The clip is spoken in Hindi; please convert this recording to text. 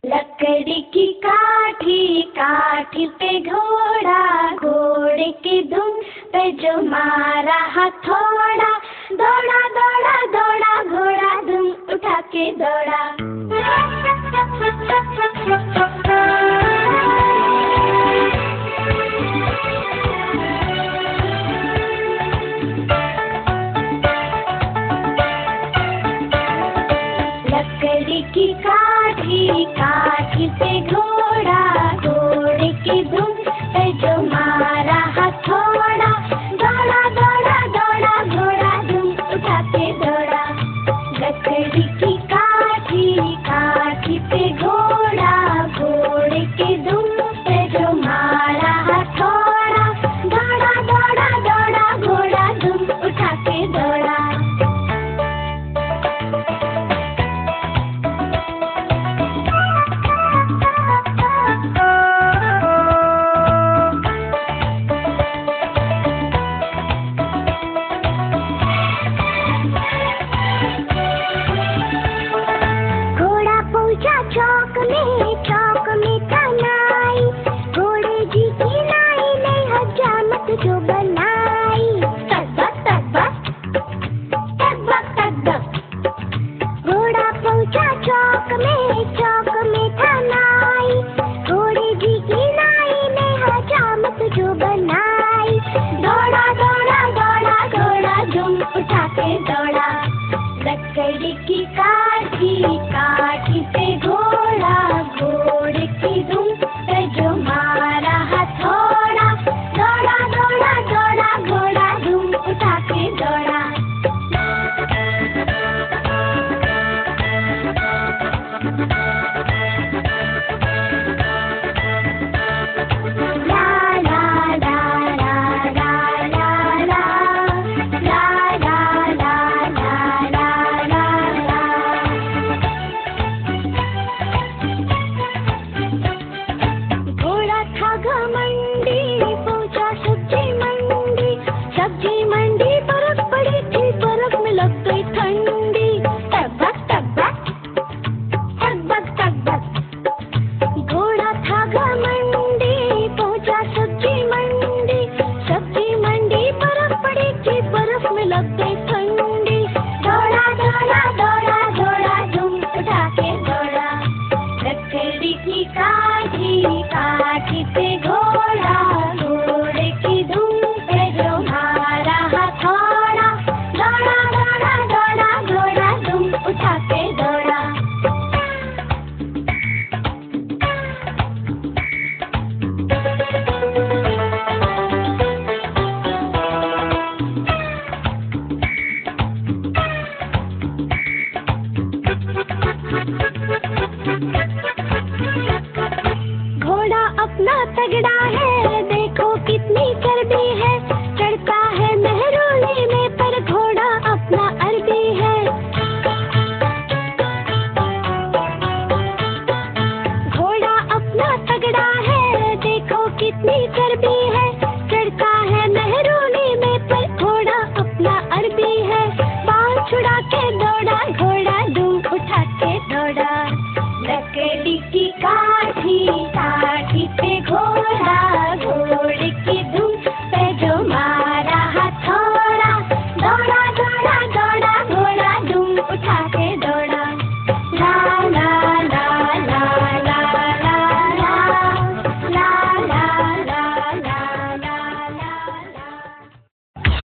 लकड़ी की काठी, काठी पे घोड़ा, घोड़े की दुम पे जो मारा हथौड़ा, दौड़ा दौड़ा दौड़ा घोड़ा दुम उठा के दौड़ा। लकड़ी की काठी, काठी पे घोड़ा, घोड़े की दुम पे जो मारा हथौड़ा, दौड़ा दौड़ा दौड़ा घोड़ा दुम उठा के दौड़ा। लकड़ी की काठी, काठी पे घोड़ा, घोड़े की दुम पे जो मारा हथौड़ा, दौड़ा दौड़ा दौड़ा घोड़ा दुम उठा के दौड़ा। चौक में था नाई, घोड़े जी की नाई ने हजामत जो बनाई। तक तक घोड़ा पहुंचा चौक में था नाई, घोड़े जी की नाई ने हजामत जो बनाई। दौड़ा दौड़ा दौड़ा घोड़ा दुम उठा के दौड़ा। लकड़ी की काठी, काठी पे घोड़ा, घोड़े की दुम पे जो मारा हथौड़ा, दौड़ा दौड़ा दौड़ा घोड़ा दुम उठा के दौड़ा। सब्जी मंडी बर्फ पड़ी थी, बर्फ में लग गई ठंडी। घोड़ा था घमंडी, पहुंचा सब्जी मंडी, सब्जी मंडी बर्फ पड़ी थी, बर्फ में लग गई ठंडी। दौड़ा दौड़ा दौड़ा घोड़ा दुम उठा के दौड़ा। लकड़ी की काठी, काठी पे घोड़ा, घोड़े की दुम पे जो मारा हथौड़ा, दौड़ा दौड़ा दौड़ा घोड़ा दुम उठा के दौड़ा। घोड़ा अपना तगड़ा है,